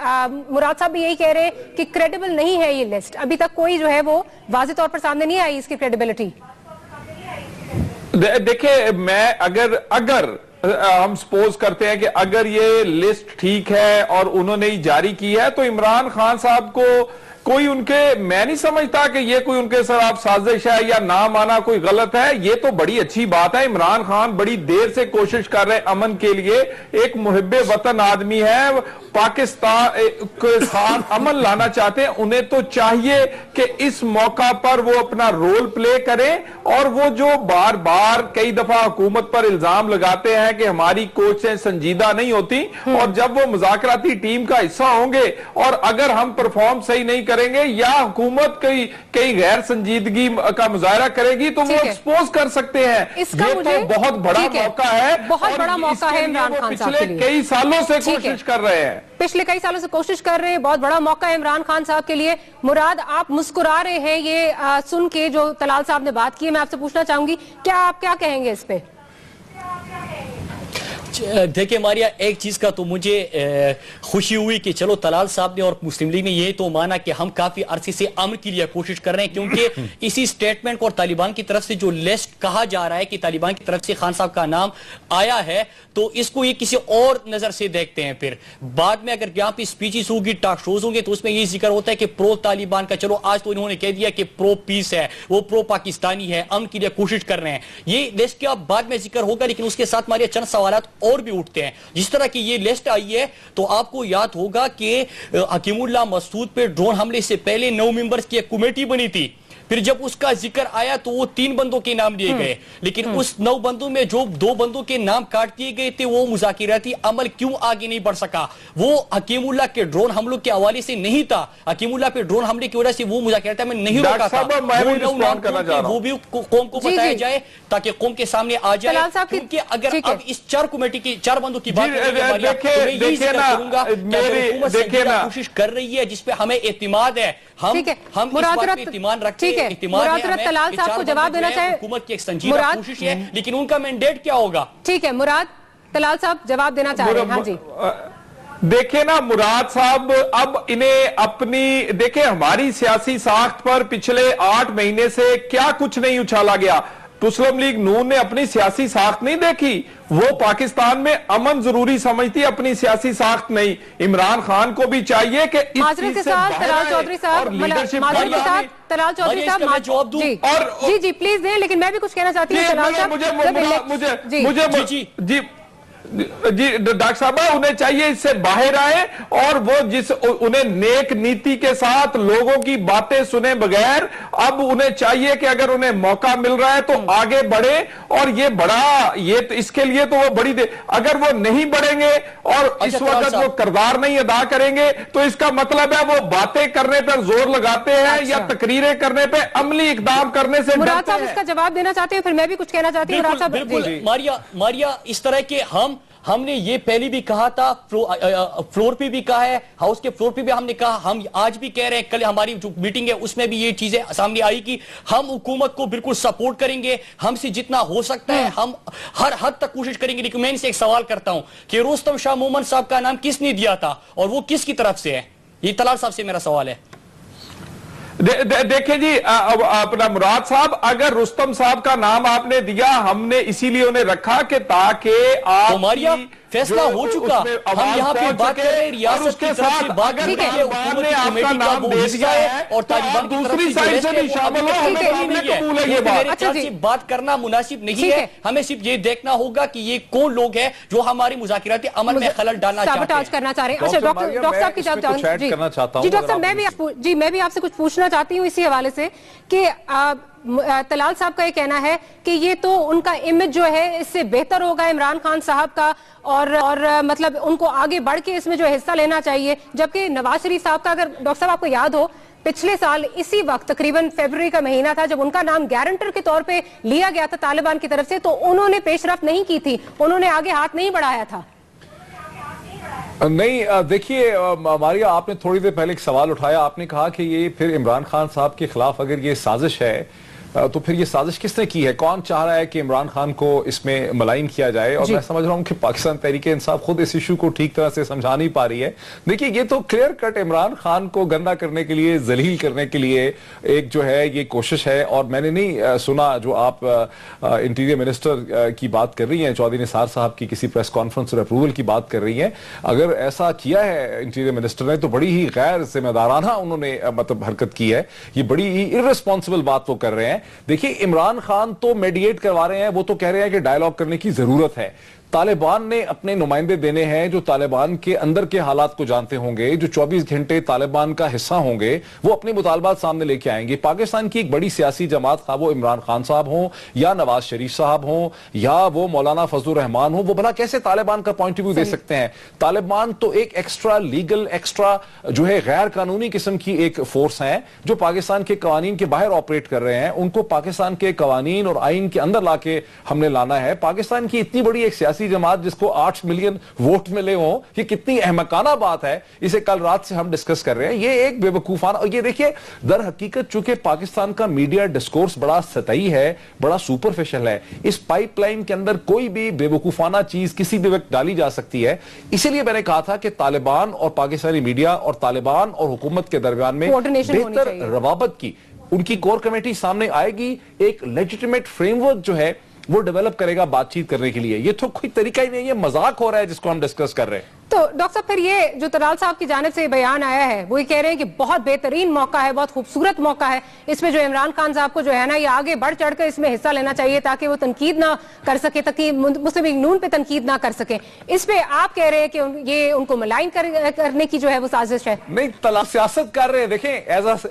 مراد صاحب بھی یہی کہہ رہے ہیں کہ کریڈیبل نہیں ہے یہ لسٹ, ابھی تک کوئی جو ہے وہ واضح طور پر سامنے نہیں آئی اس کی کریڈیبلٹی. دیکھیں, میں اگر ہم سپوز کرتے ہیں کہ اگر یہ لسٹ ٹھیک ہے اور انہوں نے جاری کی ہے, تو عمران خان صاحب کو کوئی ان کے, میں نہیں سمجھتا کہ یہ کوئی ان کے خلاف سازش ہے یا نام آنا کوئی غلط ہے. یہ تو بڑی اچھی بات ہے. عمران خان بڑی دیر سے کوشش کر رہے ہیں امن کے لیے, ایک محب وطن آدمی ہے, پاکستان کے ساتھ امن لانا چاہتے ہیں. انہیں تو چاہیے کہ اس موقع پر وہ اپنا رول پلے کریں, اور وہ جو بار بار کئی دفعہ حکومت پر الزام لگاتے ہیں کہ ہماری کوششیں سنجیدہ نہیں ہوتی, اور جب وہ مذاکراتی ٹیم کا حصہ ہوں گے اور اگر ہم پرفارم صحیح نہیں کریں گے یا حکومت کئی غیر سنجیدگی کا مظاہرہ کرے گی تو وہ ایکسپوز کر سکتے ہیں. یہ تو بہت بڑا موقع ہے, بہت بڑا موقع ہے عمران خان صاحب کے لیے. پچھلے کئی سالوں سے کوشش کر رہے ہیں, پچھلے کئی سالوں سے کوشش کر رہے ہیں, بہت بڑا موقع ہے عمران خان صاحب کے لیے. مراد, آپ مسکرا رہے ہیں یہ سن کے جو طلال صاحب نے بات کی ہے, میں آپ سے پوچھنا چاہوں گی کیا آپ کیا کہیں گے اس پہ؟ دیکھیں ماریا, ایک چیز کا تو مجھے خوشی ہوئی کہ چلو طلال صاحب نے اور مسلم لیگ نے یہ تو مانا کہ ہم کافی عرصے سے امن کے لیے کوشش کر رہے ہیں, کیونکہ اسی سٹیٹمنٹ کو اور طالبان کی طرف سے جو لسٹ کہا جا رہا ہے کہ طالبان کی طرف سے خان صاحب کا نام آیا ہے, تو اس کو یہ کسی اور نظر سے دیکھتے ہیں. پھر بعد میں اگر یہاں پہ سپیچز ہوگی, ٹاک شوز ہوں گے, تو اس میں یہ ذکر ہوتا ہے کہ پرو طالبان کا. چلو آج تو انہوں نے کہہ دیا کہ پرو پیس ہے, وہ پرو پاکستانی ہے, امن کے لیے کوشش کر رہے ہیں. یہ لسٹ کا بعد میں ذکر ہوگا, لیکن اس کے ساتھ ہمارے چند سوالات اور بھی اٹھتے ہیں. جس طرح کی یہ لسٹ آئی ہے تو آپ کو یاد ہوگا کہ حکیم اللہ مسعود پہ ڈرون حملے سے پہلے 9 ممبرز کی ایک کمیٹی بنی تھی. پھر جب اس کا ذکر آیا تو وہ 3 بندوں کے نام لیے گئے, لیکن اس 9 بندوں میں جو 2 بندوں کے نام کاٹ دیے گئے تھے وہ مذاکراتی عمل کیوں آگے نہیں بڑھ سکا؟ وہ حکیم اللہ کے ڈرون حملوں کے حوالے سے نہیں تھا, حکیم اللہ پہ ڈرون حملے کی وجہ سے وہ مذاکراتی عمل نہیں روکا تھا. وہ بھی قوم کو بتایا جائے تاکہ قوم کے سامنے آ جائے. کیونکہ اگر اب اس 4 کمیٹی کی 4 بندوں کی بات کوشش کر رہی ہے جس پہ ہمیں اعتماد ہے, ہم اس بات پہ اعتماد رکھتے ہیں, طلال صاحب کو جواب دینا چاہے, حکومت کی ایک سنجیدہ کوشش ہے, لیکن ان کا مینڈیٹ کیا ہوگا؟ ٹھیک ہے مراد, طلال صاحب جواب دینا چاہ رہے ہیں. ہاں جی دیکھیں نا مراد صاحب, اب انہیں اپنی دیکھیں ہماری سیاسی ساخت پر پچھلے 8 مہینے سے کیا کچھ نہیں اچھالا گیا. मुस्लिम लीग नून ने अपनी सियासी साख्त नहीं देखी, वो पाकिस्तान में अमन जरूरी समझती, अपनी सियासी साख्त नहीं। इमरान खान को भी चाहिए कि इस माजरे के साथ तलाल चौधरी साहब, माजरे के साथ तलाल चौधरी साहब जवाब दूं और जी प्लीज दें, लेकिन मैं भी कुछ कहना चाहती हूँ तलाल साहब। जी डॉक्टर साहब, उन्हें चाहिए इससे बाहर आए और वो उन्हें नेक नीति के साथ लोगों की बातें सुने बगैर, अब उन्हें चाहिए कि अगर उन्हें मौका मिल रहा है तो आगे बढ़े। और ये तो इसके लिए तो वो अगर वो नहीं बढ़ेंगे और इस वक्त वो किरदार नहीं अदा करेंगे तो इसका मतलब है वो बातें करने पर जोर लगाते हैं या तकरीरें करने पर अमली इकदाम करने से मुराद साहब इसका जवाब देना चाहते हैं, फिर मैं भी कुछ कहना चाहती हूँ। मुराद साहब बिल्कुल मारिया, इस तरह के हमने ये पहले भी कहा था, फ्लोर पे भी कहा है, हाउस के फ्लोर पे भी हमने कहा, हम आज भी कह रहे हैं, कल हमारी जो मीटिंग है उसमें भी ये चीजें सामने आई कि हम हुकूमत को बिल्कुल सपोर्ट करेंगे, हमसे जितना हो सकता है हम हर हद तक कोशिश करेंगे। लेकिन मैं इनसे एक सवाल करता हूं कि रुस्तम शाह मोमन साहब का नाम किसने दिया था और वो किसकी तरफ से है? ये तलाल साहब से मेरा सवाल है। देखिए जी, अपना मुराद साहब, अगर रुस्तम साहब का नाम आपने दिया, हमने इसीलिए उन्हें रखा कि ताकि आप फैसला हो चुका, हम यहाँ पे बात कर रहे हैं रियासत के साथ बात कर रहे हैं, हुकूमत की कमेटी का वो हिस्सा है और तालिबान की दूसरी साइड से भी शामिल हो, हमें कबूल है ये बात। मेरे ख्याल से बात करना मुनासिब नहीं है, हमें सिर्फ ये देखना होगा कि ये कौन लोग हैं जो हमारी मुज़ाकिराती अमल में खलल डालना चाहते हैं, करना चाह रहे हैं। अच्छा डॉक्टर साहब की जी डॉक्टर साहब, मैं भी आपसे कुछ पूछना चाहती हूँ इसी हवाले से कि तलाल साहब का ये कहना है कि ये तो उनका इमेज जो है इससे बेहतर होगा इमरान खान साहब का और मतलब उनको आगे बढ़ के इसमें जो हिस्सा लेना चाहिए, जबकि नवाज शरीफ साहब का, अगर डॉक्टर साहब आपको याद हो, पिछले साल इसी वक्त तकरीबन फरवरी का महीना था जब उनका नाम गारंटर के तौर पे लिया गया था तालिबान की तरफ से, तो उन्होंने पेशरफ्त नहीं की थी, उन्होंने आगे हाथ नहीं बढ़ाया था। नहीं, देखिए मारिया, आपने थोड़ी देर पहले एक सवाल उठाया, आपने कहा कि ये फिर इमरान खान साहब के खिलाफ अगर ये साजिश है तो फिर ये साजिश किसने की है? कौन चाह रहा है कि इमरान खान को इसमें मलाइन किया जाए? और मैं समझ रहा हूं कि पाकिस्तान तहरीक-ए-इंसाफ खुद इस इशू को ठीक तरह से समझा नहीं पा रही है। देखिए, ये तो क्लियर कट इमरान खान को गंदा करने के लिए, जलील करने के लिए एक जो है ये कोशिश है। और मैंने नहीं सुना जो आप इंटीरियर मिनिस्टर की बात कर रही हैं, चौधरी निसार साहब की किसी प्रेस कॉन्फ्रेंस और अप्रूवल की बात कर रही हैं। अगर ऐसा किया है इंटीरियर मिनिस्टर ने तो बड़ी ही गैर जिम्मेदाराना उन्होंने मतलब हरकत की है, ये बड़ी ही इर्रेस्पॉन्सिबल बात वो कर रहे हैं। देखिए, इमरान खान तो मेडिएट करवा रहे हैं, वो तो कह रहे हैं कि डायलॉग करने की जरूरत है। तालिबान ने अपने नुमाइंदे देने हैं जो तालिबान के अंदर के हालात को जानते होंगे, जो 24 घंटे तालिबान का हिस्सा होंगे, वो अपने मुतालबात सामने लेके आएंगे। पाकिस्तान की एक बड़ी सियासी जमात, खा वो इमरान खान साहब हों या नवाज शरीफ साहब हों या वो मौलाना फजलुर रहमान हो, वो भला कैसे तालिबान का पॉइंट ऑफ व्यू दे सकते हैं? तालिबान तो एक एक्स्ट्रा लीगल, एक्स्ट्रा जो है गैर कानूनी किस्म की एक फोर्स है जो पाकिस्तान के कवानीन के बाहर ऑपरेट कर रहे हैं। उनको पाकिस्तान के कवानीन और आइन के अंदर लाके हमने लाना है। पाकिस्तान की इतनी बड़ी एक सियासी जमात जिसको 8 मिलियन वोट मिले हों, ये कितनी अहमकाना बात है, इसे कल रात से हम डिस्कस कर रहे हैं। ये एक बेवकूफाना, और ये देखिए दर हकीकत चूंकि पाकिस्तान का मीडिया डिस्कोर्स बड़ा सतही है, बड़ा सुपरफिशियल है, इस पाइपलाइन के अंदर कोई भी बेवकूफाना चीज किसी भी वक्त डाली जा सकती है। इसीलिए मैंने कहा था कि तालिबान और पाकिस्तानी मीडिया और तालिबान और हुकूमत के दरमियान में बेहतर रवाबत की उनकी कोर कमेटी सामने आएगी, एक लेजिटिमेट फ्रेमवर्क जो है वो डेवलप करेगा बातचीत करने के लिए। ये तो कोई तरीका ही नहीं है, मजाक हो रहा है जिसको हम डिस्कस कर रहे हैं। तो डॉक्टर साहब, फिर ये जो तलाल साहब की जानिब से बयान आया है वो ये कह रहे हैं कि बहुत बेहतरीन मौका है, बहुत खूबसूरत मौका है, इसमें जो इमरान खान साहब को जो है ना ये आगे बढ़ चढ़कर इसमें हिस्सा लेना चाहिए ताकि वो तनकीद ना कर सके, ताकि मुस्लिम लीग नून पे तनकीद ना कर सके। इस पे आप कह रहे हैं कि ये उनको मलाइन करने की जो है वो साजिश है। नहीं, तलाल सियासत कर रहे हैं। देखें,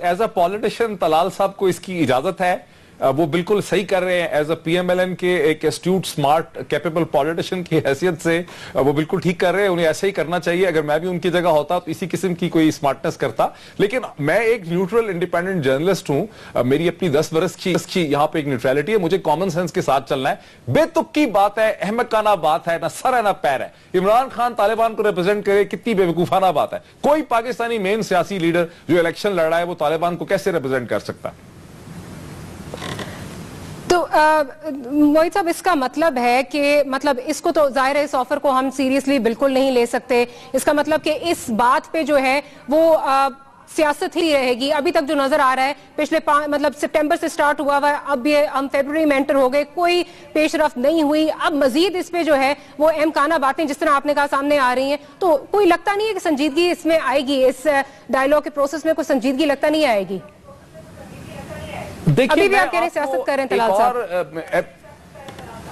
एज अ पॉलिटिशियन तलाल साहब को इसकी इजाजत है, वो बिल्कुल सही कर रहे हैं। एज अ पीएमएलएन के एक एस्ट्यूट, स्मार्ट, कैपेबल पॉलिटिशियन की हैसियत से वो बिल्कुल ठीक कर रहे हैं, उन्हें ऐसा ही करना चाहिए। अगर मैं भी उनकी जगह होता तो इसी किस्म की कोई स्मार्टनेस करता। लेकिन मैं एक न्यूट्रल इंडिपेंडेंट जर्नलिस्ट हूं, मेरी अपनी 10 बरस की यहां पे एक न्यूट्रलिटी है, मुझे कॉमन सेंस के साथ चलना है। बेतुकी बात है, अहमकाना बात है, ना सर है ना पैर है। इमरान खान तालिबान को रिप्रेजेंट करे, कितनी बेवकूफाना बात है। कोई पाकिस्तानी मेन सियासी लीडर जो इलेक्शन लड़ रहा है वो तालिबान को कैसे रिप्रेजेंट कर सकता? तो मोहित साहब, इसका मतलब है कि मतलब इसको तो जाहिर है इस ऑफर को हम सीरियसली बिल्कुल नहीं ले सकते। इसका मतलब कि इस बात पे जो है वो सियासत ही रहे गी? अभी तक जो नजर आ रहा है पिछले मतलब सितंबर से स्टार्ट हुआ हुआ है, अब ये हम फरवरी में एंटर हो गए, कोई पेशरफ्त नहीं हुई, अब मजीद इस पे जो है वो अहमकाना बातें जिस तरह आपने कहा सामने आ रही हैं, तो कोई लगता नहीं है कि संजीदगी इसमें आएगी, इस डायलॉग के प्रोसेस में कोई संजीदगी लगता नहीं आएगी? देखिए, अभी भी आप कह रहे हैं सियासत कर रहे हैं तलाल साहब।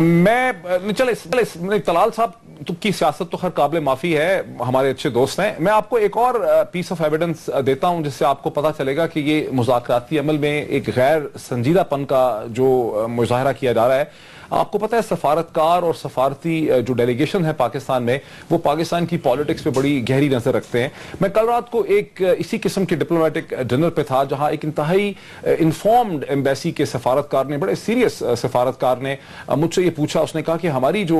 मैं चले तलाल साहब की सियासत तो खैर काबिल माफी है, हमारे अच्छे दोस्त हैं। मैं आपको एक और पीस ऑफ एविडेंस देता हूं जिससे आपको पता चलेगा कि ये मुज़ाकराती अमल में एक गैर संजीदापन का जो मुजाहरा किया जा रहा है। आपको पता है सफारतकार और सफारती जो डेलीगेशन है पाकिस्तान में, वो पाकिस्तान की पॉलिटिक्स पे बड़ी गहरी नजर रखते हैं। मैं कल रात को एक इसी किस्म के डिप्लोमेटिक डिनर पे था जहां एक इंतहाई इन्फॉर्म्ड एम्बेसी के सफारतकार ने, बड़े सीरियस सफारतकार ने मुझसे ये पूछा। उसने कहा कि हमारी जो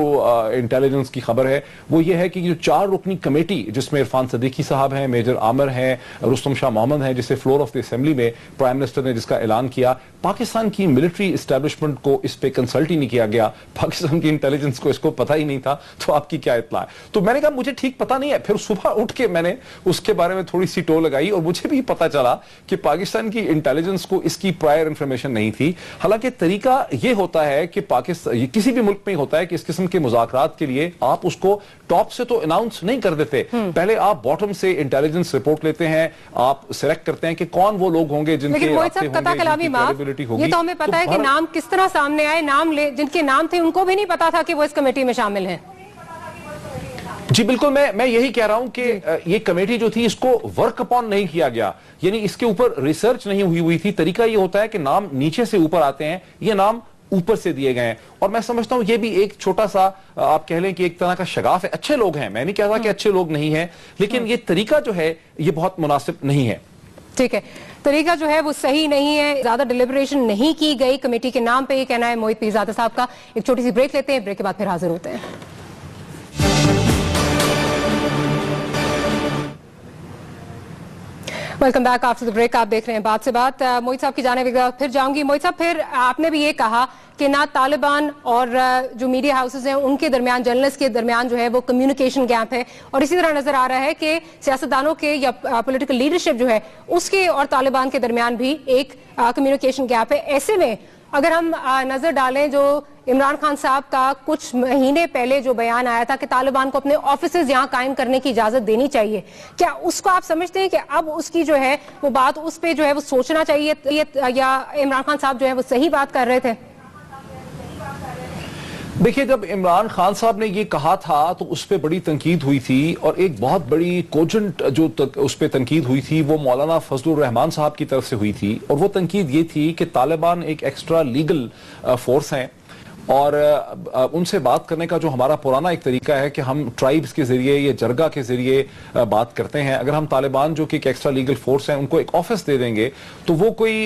इंटेलिजेंस की खबर है वो ये है कि जो 4 रुकनी कमेटी जिसमें इरफान सदीकी साहब हैं, मेजर आमिर हैं, रुस्तम शाह मोहम्मद हैं, जिसे फ्लोर ऑफ द असेंबली में प्राइम मिनिस्टर ने जिसका ऐलान किया, पाकिस्तान की मिलिट्री एस्टेब्लिशमेंट को इस पे कंसल्ट ही नहीं किया गया, पाकिस्तान की इंटेलिजेंस को इसको पता ही नहीं था, तो आपकी क्या इत्तला है? तो मैंने कहा मुझे ठीक पता नहीं है। फिर सुबह उठ के मैंने उसके बारे में थोड़ी सी टो लगाई और मुझे भी पता चला कि पाकिस्तान की इंटेलिजेंस को इसकी प्रायर इंफॉर्मेशन नहीं थी। हालांकि तरीका यह होता है कि पाकिस्तान किसी भी मुल्क में होता है कि इस किस्म के मुज़ाकरात के लिए आप उसको टॉप से तो अनाउंस नहीं कर देते, पहले आप बॉटम से इंटेलिजेंस रिपोर्ट लेते हैं, आप सिलेक्ट करते हैं कि कौन वो लोग होंगे जिनके ये तो हमें पता है कि नाम किस तरह सामने आए, नाम जिनके नाम थे उनको भी नहीं पता था कि वो इस कमेटी में शामिल हैं। जी बिल्कुल, मैं यही कह रहा हूं कि ये कमेटी जो थी इसको वर्क अपॉन नहीं किया गया, यानी इसके ऊपर रिसर्च नहीं हुई थी। तरीका ये होता है कि नाम नीचे से ऊपर आते हैं, ये नाम ऊपर से दिए गए हैं। और मैं समझता हूं ये भी एक छोटा सा आप कह लें कि एक तरह का शगाफ है। अच्छे लोग हैं, मैं नहीं कह रहा कि अच्छे लोग नहीं हैं, लेकिन ये तरीका जो है ये बहुत मुनासिब नहीं है। ठीक है, तरीका जो है वो सही नहीं है, ज्यादा डिलिब्रेशन नहीं की गई कमेटी के नाम पे, ये कहना है मोहित पीरजादा साहब का। एक छोटी सी ब्रेक लेते हैं, ब्रेक के बाद फिर हाजिर होते हैं। Welcome back after the break. आप देख रहे हैं बात से बात। मोहित साहब की जानिब फिर जाऊंगी। मोहित साहब, फिर आपने भी ये कहा कि ना तालिबान और जो मीडिया हाउसेज हैं उनके दरमियान, जर्नलिस्ट के दरमियान जो है वो कम्युनिकेशन गैप है, और इसी तरह नजर आ रहा है कि सियासतदानों के या पॉलिटिकल लीडरशिप जो है उसके और तालिबान के दरमियान भी एक कम्युनिकेशन गैप है। ऐसे में अगर हम नजर डालें जो इमरान खान साहब का कुछ महीने पहले जो बयान आया था कि तालिबान को अपने ऑफिसेज यहां कायम करने की इजाजत देनी चाहिए, क्या उसको आप समझते हैं कि अब उसकी जो है वो बात उस पे जो है वो सोचना चाहिए, या इमरान खान साहब जो है वो सही बात कर रहे थे? देखिए, जब इमरान खान साहब ने ये कहा था तो उस पर बड़ी तनकीद हुई थी, और एक बहुत बड़ी कोजेंट जो उस पर तनकीद हुई थी वो मौलाना फजलुर रहमान साहब की तरफ से हुई थी। और वो तनकीद ये थी कि तालिबान एक एक्स्ट्रा लीगल फोर्स हैं, और उनसे बात करने का जो हमारा पुराना एक तरीका है कि हम ट्राइब्स के जरिए या जरगा के जरिए बात करते हैं। अगर हम तालिबान जो कि एक एक्स्ट्रा लीगल फोर्स है उनको एक ऑफिस दे देंगे तो वो कोई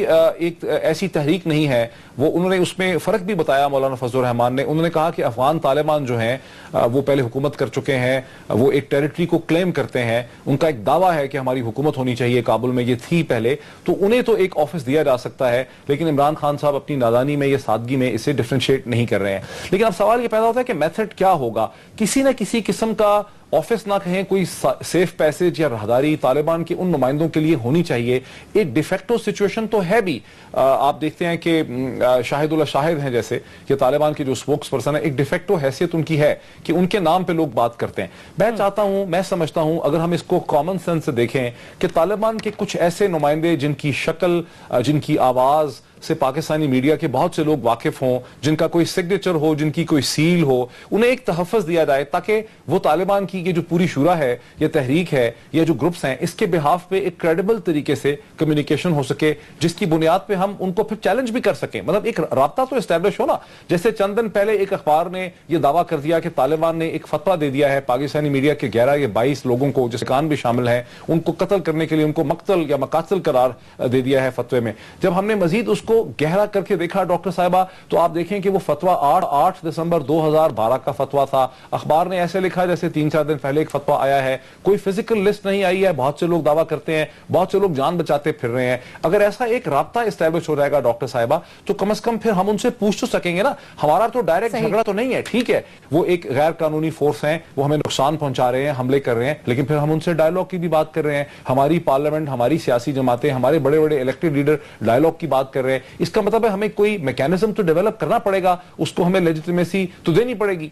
एक ऐसी तहरीक नहीं है। वो उन्होंने उसमें फर्क भी बताया मौलाना फजलुर रहमान ने। उन्होंने कहा कि अफगान तालिबान जो हैं वो पहले हुकूमत कर चुके हैं, वो एक टेरिटरी को क्लेम करते हैं, उनका एक दावा है कि हमारी हुकूमत होनी चाहिए काबुल में, ये थी पहले, तो उन्हें तो एक ऑफिस दिया जा सकता है। लेकिन इमरान खान साहब अपनी नादानी में या सादगी में इसे डिफरेंशिएट नहीं कर रहे हैं। लेकिन अब सवाल ये पैदा होता है कि मेथड क्या होगा। किसी न किसी किस्म का ऑफिस ना कहें, कोई सेफ पैसेज या राहदारी तालिबान के उन नुमाइंदों के लिए होनी चाहिए। एक डिफेक्टो सिचुएशन तो है भी। आप देखते हैं कि शाहिदुल्लाह शाहिद हैं जैसे कि तालिबान के जो स्पोक्स पर्सन है, एक डिफेक्टो हैसियत उनकी है कि उनके नाम पे लोग बात करते हैं। मैं चाहता हूं, मैं समझता हूं, अगर हम इसको कॉमन सेंस से देखें कि तालिबान के कुछ ऐसे नुमाइंदे जिनकी शक्ल, जिनकी आवाज से पाकिस्तानी मीडिया के बहुत से लोग वाकिफ हों, जिनका कोई सिग्नेचर हो, जिनकी कोई सील हो, उन्हें एक तहफ़्फ़ुज़ दिया जाए ताकि वो तालिबान की ये जो पूरी शुरा है, ये तहरीक है, ये जो ग्रुप्स हैं, इसके बिहाफ पे एक क्रेडिबल तरीके से कम्युनिकेशन हो सके, जिसकी बुनियाद पे हम उनको फिर चैलेंज भी कर सकें। मतलब एक राब्ता तो एस्टैब्लिश हो ना। जैसे चंद दिन पहले एक अखबार ने यह दावा कर दिया कि तालिबान ने एक फतवा दे दिया है पाकिस्तानी मीडिया के 11 या 22 लोगों को, जिसमें खान भी शामिल हैं, उनको कत्ल करने के लिए उनको मक्तल या मकातल करार दे दिया है फतवे में। जब हमने मजीद उसको کو گہرا کر کے دیکھا ڈاکٹر صاحبہ تو آپ دیکھیں کہ وہ فتویٰ 8 دسمبر 2012 کا فتویٰ تھا. اخبار نے ایسے لکھا جیسے 3-4 دن پہلے ایک فتویٰ آیا ہے, کوئی فزیکل لسٹ نہیں آئی ہے. بہت سے لوگ دعویٰ کرتے ہیں, بہت سے لوگ جان بچاتے پھر رہے ہیں. اگر ایسا ایک رابطہ اسٹیبلش ہو جائے گا ڈاکٹر صاحبہ تو کم از کم پھر ہم ان سے پوچھ تو سکیں گے نا. ہمارا تو ڈائریکٹ جھگڑا تو نہیں ہے, ٹھیک ہے وہ ایک غیر قانونی فورس ہیں, وہ ہمیں نقصان پہنچا رہے ہیں, حملے کر رہے ہیں, لیکن پھر ہم ان سے ڈائیلاگ کی بھی بات کر رہے ہیں. ہماری پارلیمنٹ, ہماری سیاسی جماعتیں, ہمارے بڑے بڑے الیکٹڈ لیڈر ڈائیلاگ کی بات کر رہے ہیں. اس کا مطلب ہے ہمیں کوئی میکینزم تو ڈیولپ کرنا پڑے گا, اس کو ہمیں لیجیٹیمیسی تو دینی پڑے گی.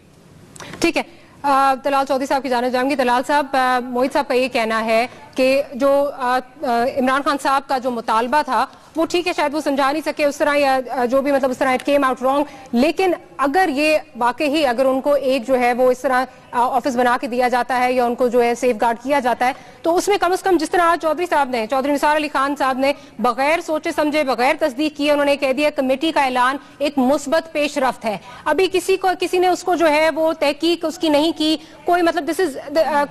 ٹھیک ہے, طلال چودھری صاحب کی جانب جائیں گی. طلال صاحب, موحد صاحب کا یہ کہنا ہے کہ جو عمران خان صاحب کا جو مطالبہ تھا وہ ٹھیک ہے, شاید وہ سمجھا نہیں سکے اس طرح یا جو بھی مطلب اس طرح اٹ کیم آؤٹ رانگ, لیکن اگر یہ واقعی اگر ان کو ایک جو ہے وہ اس طرح آفس بنا کے دیا جاتا ہے یا ان کو جو ہے سیف گارڈ کیا جاتا ہے تو اس میں کم از کم جس طرح چودھری صاحب نے, چودھری نثار علی خان صاحب نے بغیر سوچے سمجھے, بغیر تصدیق کیے انہوں نے کہہ دیا کمیٹی کا اعلان ایک مثبت پیش رفت ہے. ابھی کسی نے اس کو جو ہے وہ تحقیق اس کی نہیں کی, کوئی مطلب دس از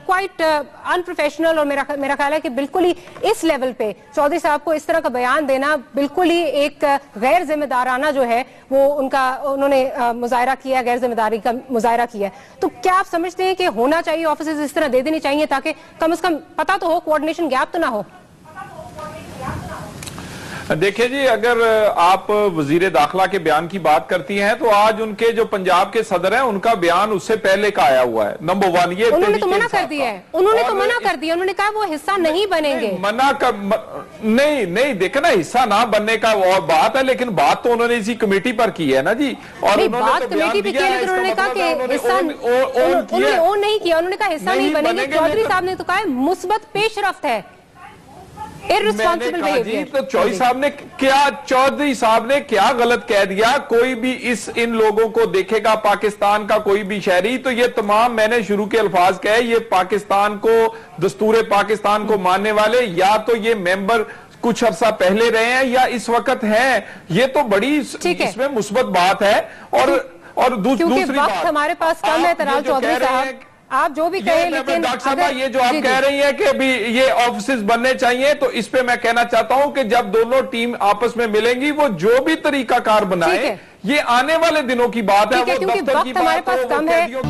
کوائٹ ان پروفیشنل, اور میرا خیال ہے کہ بالکل ہی اس لیول پہ چودھری صاحب کو اس طرح کا بیان دینا بالکل ہی ایک غیر ذمہ دارانہ جو ہے وہ انہوں نے مظاہرہ کیا, غیر ذمہ داری کا مظاہرہ کیا. تو کیا آپ سمجھتے ہیں کہ ہونا چاہیے, آفیسز اس طرح دے دینی چاہیے تاکہ کم از کم پتہ تو ہو, کوارڈینیشن گیپ تو نہ ہو؟ دیکھیں جی, اگر آپ وزیر داخلہ کے بیان کی بات کرتی ہیں تو آج ان کے جو پنجاب کے صدر ہیں ان کا بیان اس سے پہلے کا آیا ہوا ہے. نمبر 1 یہ انہوں نے تو منع کر دیا ہے, انہوں نے تو منع کر دیا, انہوں نے کہا وہ حصہ نہیں بنیں گے. نہیں دیکھیں نا, حصہ نہ بننے کا اور بات ہے, لیکن بات تو انہوں نے اسی کمیٹی پر کی ہے نا جی. اور بات کمیٹی پہ کی ہے, لیکن انہوں نے کہا کہ حصہ انہوں نے اون نہیں کیا, انہوں نے کہا حصہ نہیں بنیں گے. چودھری صاحب نے تو کہا ہے مثبت پیش رفت ہے. تو چودھری صاحب نے کیا غلط کہہ دیا؟ کوئی بھی ان لوگوں کو دیکھے گا, پاکستان کا کوئی بھی شہری, تو یہ تمام میں نے شروع کے الفاظ کہے, یہ پاکستان کو, دستور پاکستان کو ماننے والے, یا تو یہ ممبر کچھ عرصہ پہلے رہے ہیں یا اس وقت ہیں. یہ تو بڑی اس میں مثبت بات ہے. اور دوسری بات, ہمارے پاس کم ہے طلال چودھری صاحب, آپ جو بھی کہیں, لیکن ڈاکٹر صاحبہ یہ جو آپ کہہ رہی ہیں کہ ابھی یہ آفیسز بننے چاہیے, تو اس پہ میں کہنا چاہتا ہوں کہ جب دونوں ٹیم آپس میں ملیں گی, وہ جو بھی طریقہ کار بنائیں, یہ آنے والے دنوں کی بات ہے, وہ دفتر کی بات ہو,